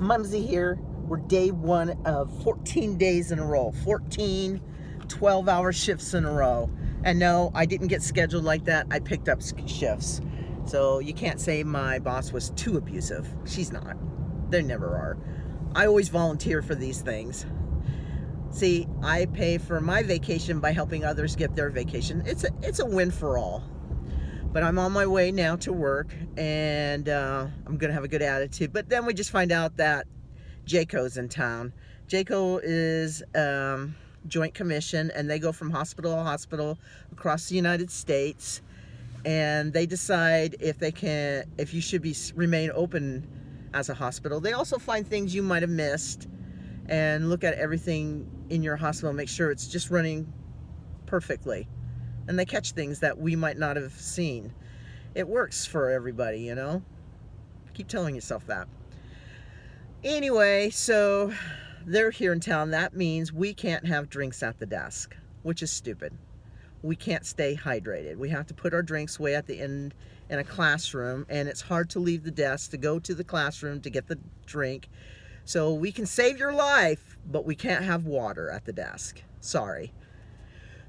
Mumzie here. We're day one of 14 days in a row. 14 12-hour shifts in a row. And no, I didn't get scheduled like that. I picked up shifts. So you can't say my boss was too abusive. She's not. There never are. I always volunteer for these things. See, I pay for my vacation by helping others get their vacation. It's a win for all. But I'm on my way now to work, and I'm gonna have a good attitude. But then we just find out that Jayco's in town. Jayco is Joint Commission, and they go from hospital to hospital across the United States, and they decide if you should remain open as a hospital. They also find things you might have missed and look at everything in your hospital, make sure it's just running perfectly. And they catch things that we might not have seen. It works for everybody, you know? Keep telling yourself that. Anyway, so they're here in town. That means we can't have drinks at the desk, which is stupid. We can't stay hydrated. We have to put our drinks way at the end in a classroom, and it's hard to leave the desk to go to the classroom to get the drink. So we can save your life, but we can't have water at the desk. Sorry.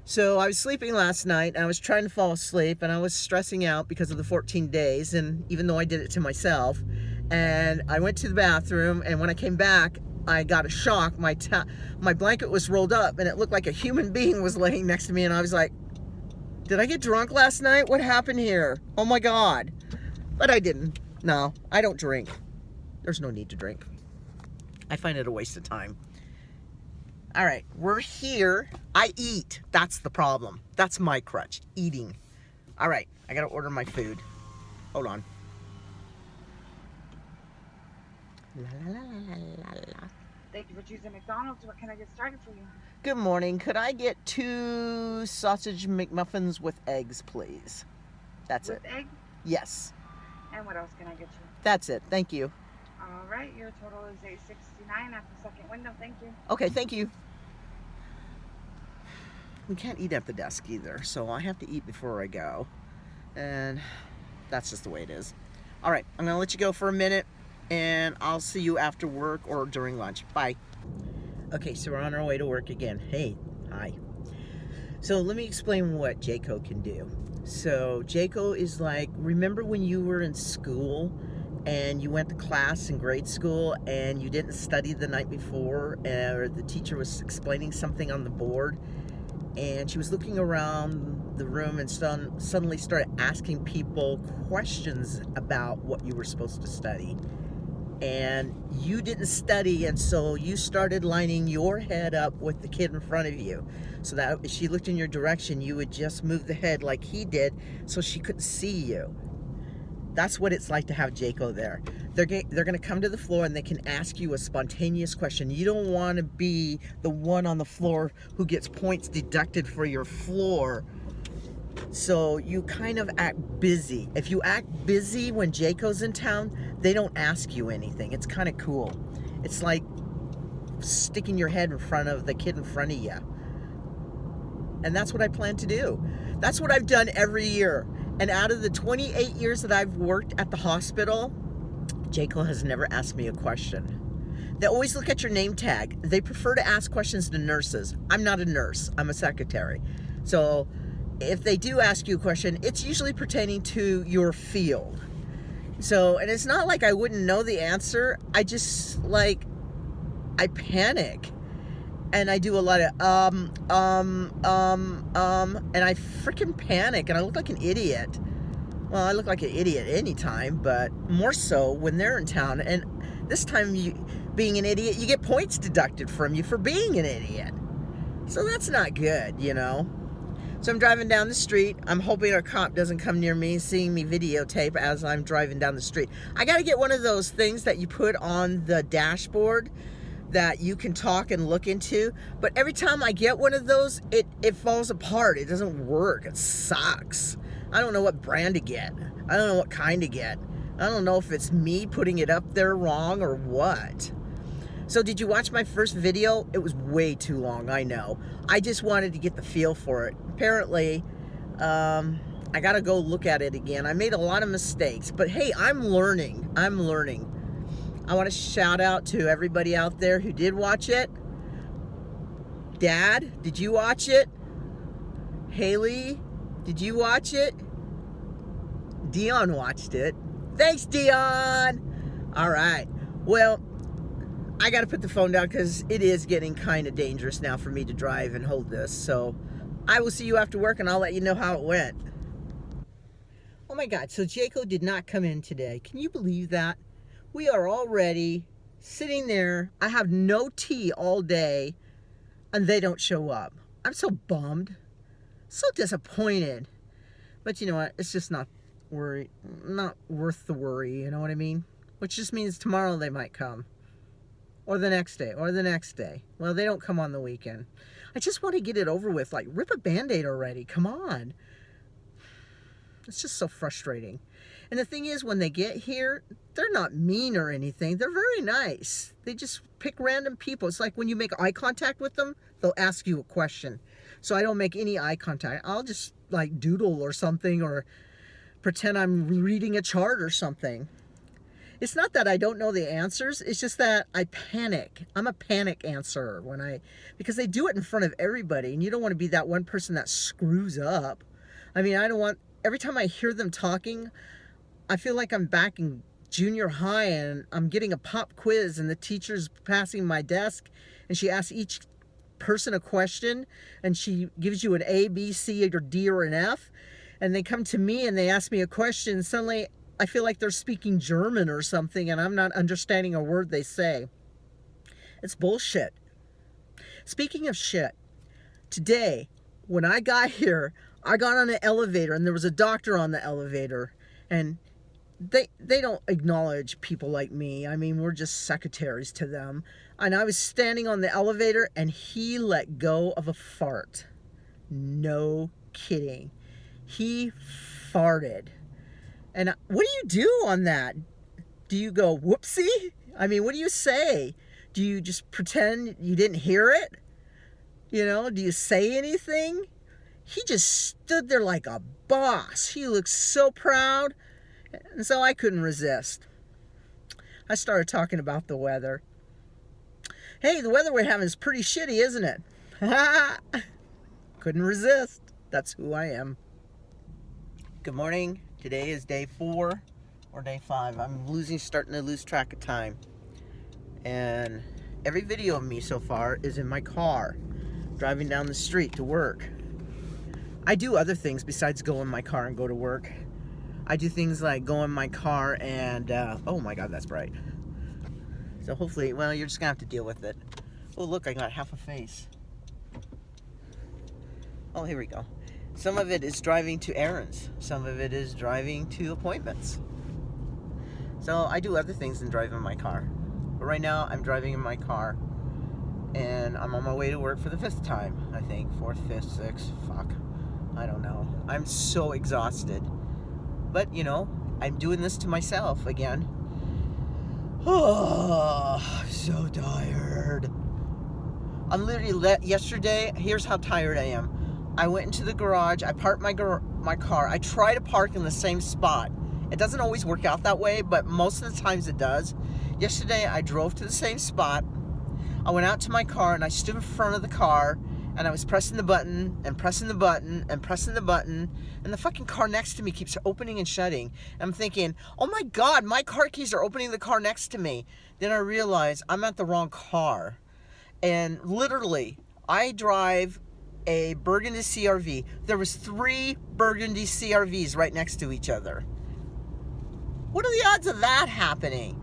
So I was sleeping last night, and I was trying to fall asleep, and I was stressing out because of the 14 days, and even though I did it to myself, and I went to the bathroom, and when I came back, I got a shock. My blanket was rolled up, and it looked like a human being was laying next to me, and I was like, did I get drunk last night? What happened here? Oh my God. But I didn't. No, I don't drink. There's no need to drink. I find it a waste of time. All right, we're here. I eat. That's the problem. That's my crutch, eating. All right, I gotta order my food. Hold on. La, la, la, la, la, la. Thank you for choosing McDonald's. What can I get started for you? Good morning. Could I get 2 sausage McMuffins with eggs, please? That's it. With egg? Yes. And what else can I get you? That's it. Thank you. All right, your total is $8.69 at the second window. Thank you. Okay, thank you. We can't eat at the desk either, so I have to eat before I go. And that's just the way it is. All right, I'm gonna let you go for a minute, and I'll see you after work or during lunch. Bye. Okay, so we're on our way to work again. Hey, hi. So let me explain what Jayco can do. So Jayco is like, remember when you were in school and you went to class in grade school and you didn't study the night before, or the teacher was explaining something on the board, and she was looking around the room and suddenly started asking people questions about what you were supposed to study. And you didn't study, and so you started lining your head up with the kid in front of you, so that if she looked in your direction, you would just move the head like he did so she couldn't see you. That's what it's like to have Jayco there. They're going to come to the floor and they can ask you a spontaneous question. You don't want to be the one on the floor who gets points deducted for your floor. So you kind of act busy. If you act busy when Jayco's in town, they don't ask you anything. It's kind of cool. It's like sticking your head in front of the kid in front of you. And that's what I plan to do. That's what I've done every year. And out of the 28 years that I've worked at the hospital, Jayco has never asked me a question. They always look at your name tag. They prefer to ask questions to nurses. I'm not a nurse. I'm a secretary. So if they do ask you a question, it's usually pertaining to your field. So, and it's not like I wouldn't know the answer. I just, I panic. And I do a lot of, and I freaking panic, and I look like an idiot. Well, I look like an idiot anytime, but more so when they're in town. And this time, being an idiot, you get points deducted from you for being an idiot. So that's not good, you know? So I'm driving down the street. I'm hoping a cop doesn't come near me, seeing me videotape as I'm driving down the street. I got to get one of those things that you put on the dashboard that you can talk and look into. But every time I get one of those, it falls apart. It doesn't work. It sucks. I don't know what brand to get. I don't know what kind to get. I don't know if it's me putting it up there wrong or what. So did you watch my first video? It was way too long, I know. I just wanted to get the feel for it. Apparently, I gotta go look at it again. I made a lot of mistakes, but hey, I'm learning. I want to shout out to everybody out there who did watch it. Dad, did you watch it? Haley, did you watch it? Dion watched it. Thanks, Dion. All right. Well, I got to put the phone down because it is getting kind of dangerous now for me to drive and hold this. So I will see you after work and I'll let you know how it went. Oh my God, so Jaco did not come in today. Can you believe that? We are already sitting there. I have no tea all day and they don't show up. I'm so bummed, so disappointed. But you know what? It's just not worth the worry, you know what I mean? Which just means tomorrow they might come. Or the next day, or the next day. Well, they don't come on the weekend. I just want to get it over with. Like, rip a Band-Aid already. Come on. It's just so frustrating. And the thing is, when they get here, they're not mean or anything. They're very nice. They just pick random people. It's like when you make eye contact with them, they'll ask you a question. So I don't make any eye contact. I'll just like doodle or something or pretend I'm reading a chart or something. It's not that I don't know the answers. It's just that I panic. I'm a panic answerer because they do it in front of everybody and you don't want to be that one person that screws up. I mean, every time I hear them talking, I feel like I'm back in junior high and I'm getting a pop quiz and the teacher's passing my desk and she asks each person a question and she gives you an A, B, C, or D, or an F. And they come to me and they ask me a question. Suddenly I feel like they're speaking German or something and I'm not understanding a word they say. It's bullshit. Speaking of shit, today when I got here, I got on an elevator and there was a doctor on the elevator and they don't acknowledge people like me. I mean, we're just secretaries to them. And I was standing on the elevator and he let go of a fart. No kidding. He farted. And what do you do on that? Do you go, whoopsie? I mean, what do you say? Do you just pretend you didn't hear it? You know, do you say anything? He just stood there like a boss. He looked so proud. And so I couldn't resist. I started talking about the weather. Hey, the weather we're having is pretty shitty, isn't it? Couldn't resist. That's who I am. Good morning. Today is day 4 or day 5. I'm starting to lose track of time. And every video of me so far is in my car, driving down the street to work. I do other things besides go in my car and go to work. I do things like go in my car and, oh my God, that's bright. So hopefully, well, you're just gonna have to deal with it. Oh, look, I got half a face. Oh, here we go. Some of it is driving to errands. Some of it is driving to appointments. So I do other things than drive in my car. But right now, I'm driving in my car and I'm on my way to work for the 5th time, I think. 4th, 5th, 6th, fuck. I don't know. I'm so exhausted. But, you know, I'm doing this to myself again. Oh, I'm so tired. I'm literally, yesterday, here's how tired I am. I went into the garage, I parked my car. I try to park in the same spot. It doesn't always work out that way, but most of the times it does. Yesterday, I drove to the same spot. I went out to my car and I stood in front of the car and I was pressing the button and pressing the button and pressing the button, and the fucking car next to me keeps opening and shutting. And I'm thinking, oh my God, my car keys are opening the car next to me. Then I realize I'm at the wrong car. And literally, I drive a burgundy CRV. There was 3 burgundy CRVs right next to each other. What are the odds of that happening?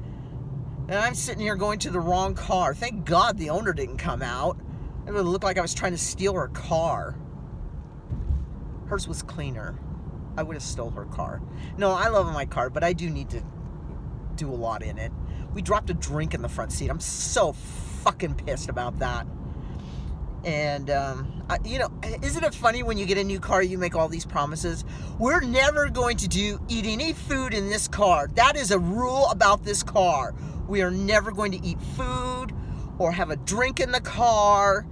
And I'm sitting here going to the wrong car. Thank God the owner didn't come out. It would look like I was trying to steal her car. Hers was cleaner. I would have stole her car. No, I love my car, but I do need to do a lot in it. We dropped a drink in the front seat. I'm so fucking pissed about that. And, you know, isn't it funny when you get a new car, you make all these promises? We're never going to eat any food in this car. That is a rule about this car. We are never going to eat food or have a drink in the car.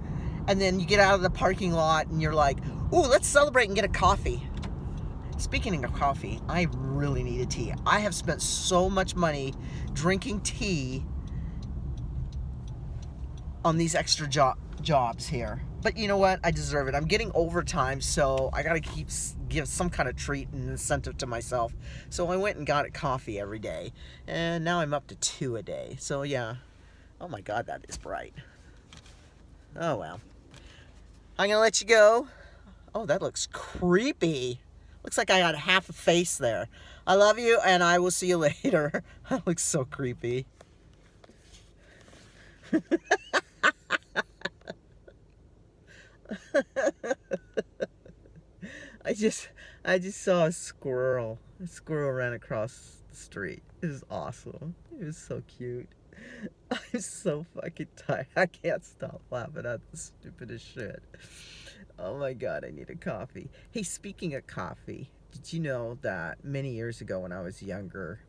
And then you get out of the parking lot and you're like, ooh, let's celebrate and get a coffee. Speaking of coffee, I really need a tea. I have spent so much money drinking tea on these extra jobs here. But you know what? I deserve it. I'm getting overtime, so I gotta give some kind of treat and incentive to myself. So I went and got coffee every day, and now I'm up to 2 a day. So yeah. Oh my God, that is bright. Oh well. I'm gonna let you go. Oh, that looks creepy. Looks like I got half a face there. I love you, and I will see you later. That looks so creepy. I just saw a squirrel. A squirrel ran across the street. It was awesome. It was so cute. I'm so fucking tired. I can't stop laughing at the stupidest shit. Oh my God, I need a coffee. Hey, speaking of coffee, did you know that many years ago when I was younger,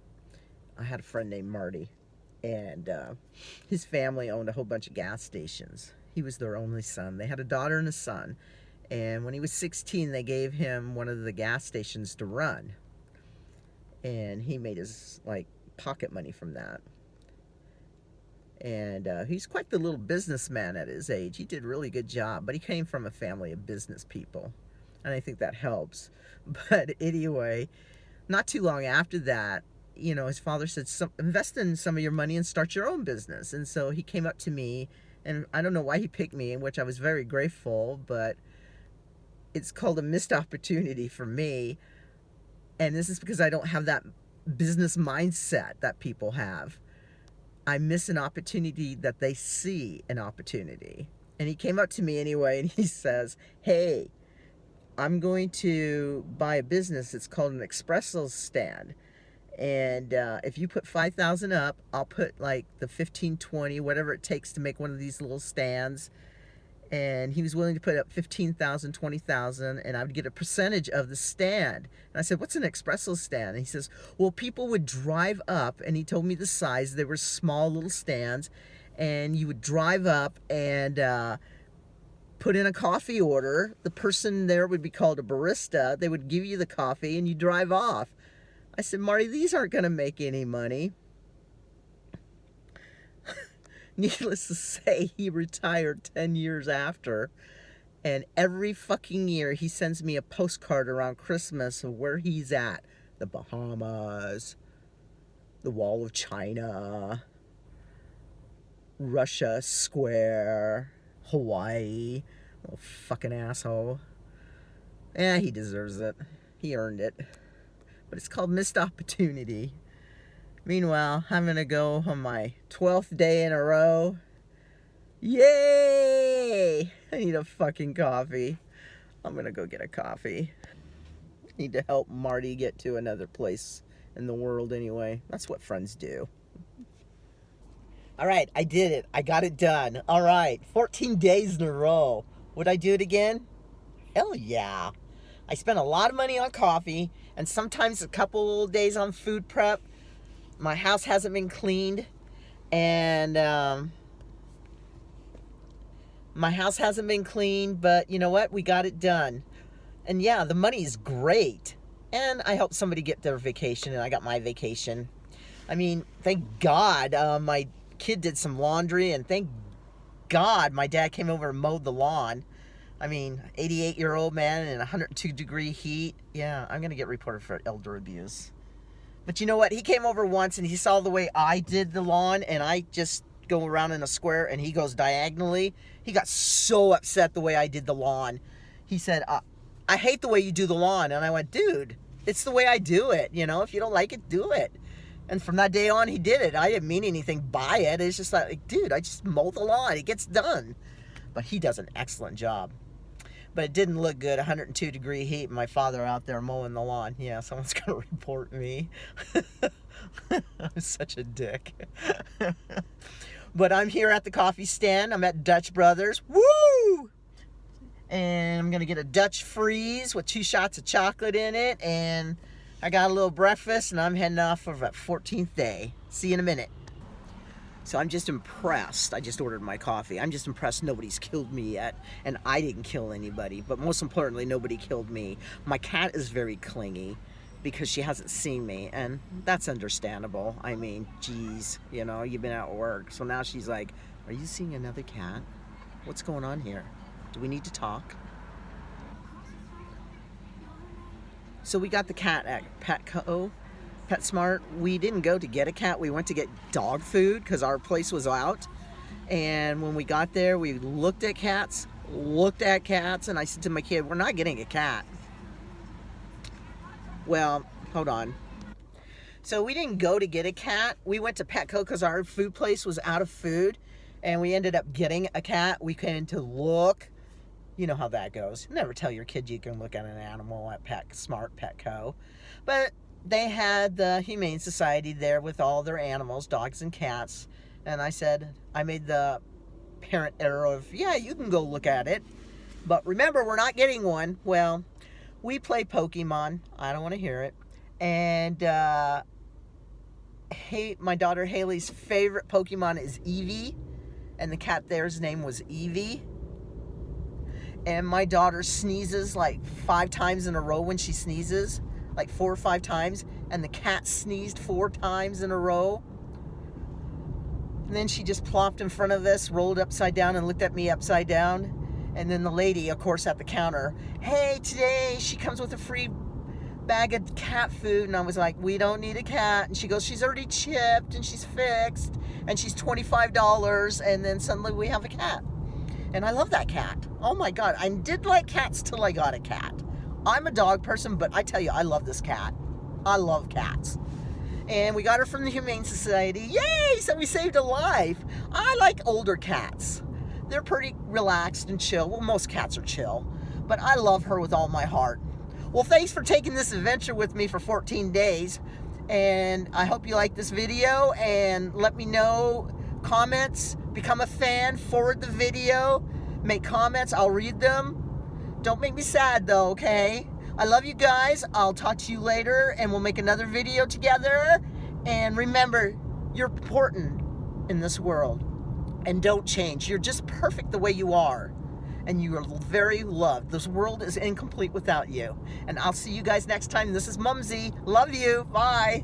I had a friend named Marty, and his family owned a whole bunch of gas stations. He was their only son. They had a daughter and a son, and when he was 16, they gave him one of the gas stations to run, and he made his like pocket money from that. And he's quite the little businessman at his age. He did a really good job, but he came from a family of business people, and I think that helps. But anyway, not too long after that, you know, his father said, invest in some of your money and start your own business. And so he came up to me, and I don't know why he picked me, in which I was very grateful, but it's called a missed opportunity for me. And this is because I don't have that business mindset that people have. I miss an opportunity that they see an opportunity. And he came up to me anyway, and he says, hey, I'm going to buy a business. It's called an espresso stand. And if you put 5,000 up, I'll put like the 15, 20, whatever it takes to make one of these little stands. And he was willing to put up 15,000, 20,000, and I would get a percentage of the stand. And I said, what's an espresso stand? And he says, well, people would drive up, and he told me the size. They were small little stands, and you would drive up and put in a coffee order. The person there would be called a barista. They would give you the coffee, and you drive off. I said, Marty, these aren't going to make any money. Needless to say, he retired 10 years after, and every fucking year he sends me a postcard around Christmas of where he's at. The Bahamas, the Wall of China, Russia Square, Hawaii. Little fucking asshole. Eh, he deserves it. He earned it. But it's called missed opportunity. Meanwhile, I'm going to go on my 12th day in a row. Yay! I need a fucking coffee. I'm going to go get a coffee. I need to help Marty get to another place in the world anyway. That's what friends do. All right, I did it. I got it done. All right, 14 days in a row. Would I do it again? Hell yeah. I spent a lot of money on coffee and sometimes a couple days on food prep. My house hasn't been cleaned, and my house hasn't been cleaned, but you know what? We got it done. And yeah, the money's great. And I helped somebody get their vacation, and I got my vacation. I mean, thank God my kid did some laundry, and thank God my dad came over and mowed the lawn. I mean, 88-year-old man in 102-degree heat. Yeah, I'm going to get reported for elder abuse. But you know what? He came over once and he saw the way I did the lawn, and I just go around in a square and he goes diagonally. He got so upset the way I did the lawn. He said, I hate the way you do the lawn. And I went, dude, it's the way I do it. You know, if you don't like it, do it. And from that day on, he did it. I didn't mean anything by it. It's just like, dude, I just mow the lawn. It gets done. But he does an excellent job. But it didn't look good, 102-degree heat, and my father out there mowing the lawn. Yeah, someone's going to report me. I'm such a dick. But I'm here at the coffee stand. I'm at Dutch Brothers. Woo! And I'm going to get a Dutch freeze with 2 shots of chocolate in it. And I got a little breakfast, and I'm heading off for that 14th day. See you in a minute. So I'm just impressed. I just ordered my coffee. I'm just impressed nobody's killed me yet. And I didn't kill anybody. But most importantly, nobody killed me. My cat is very clingy because she hasn't seen me. And that's understandable. I mean, geez, you know, you've been at work. So now she's like Are you seeing another cat? What's going on here? Do we need to talk? So we got the cat at PetSmart. We didn't go to get a cat. We went to get dog food because our place was out. And when we got there, we looked at cats, and I said to my kid, we're not getting a cat. Well, hold on. So we didn't go to get a cat. We went to Petco because our food place was out of food. And we ended up getting a cat. We came to look. You know how that goes. Never tell your kid you can look at an animal at PetSmart, Petco. But they had the Humane Society there with all their animals, dogs and cats. And I said, I made the parent error of, yeah, you can go look at it. But remember, we're not getting one. Well, we play Pokemon. I don't want to hear it. And my daughter Haley's favorite Pokemon is Eevee. And the cat there's name was Evie. And my daughter sneezes like 5 times in a row when she sneezes, like 4 or 5 times. And the cat sneezed 4 times in a row. And then she just plopped in front of us, rolled upside down and looked at me upside down. And then the lady, of course, at the counter, hey, today she comes with a free bag of cat food. And I was like, we don't need a cat. And she goes, she's already chipped and she's fixed. And she's $25, and then suddenly we have a cat. And I love that cat. Oh my God, I did like cats till I got a cat. I'm a dog person, but I tell you, I love this cat. I love cats. And we got her from the Humane Society. Yay, so we saved a life. I like older cats. They're pretty relaxed and chill. Well, most cats are chill, but I love her with all my heart. Well, thanks for taking this adventure with me for 14 days. And I hope you like this video, and let me know, comments, become a fan, forward the video, make comments, I'll read them. Don't make me sad though, okay? I love you guys. I'll talk to you later, and we'll make another video together. And remember, you're important in this world, and don't change. You're just perfect the way you are. And you are very loved. This world is incomplete without you. And I'll see you guys next time. This is Mumzie. Love you. Bye.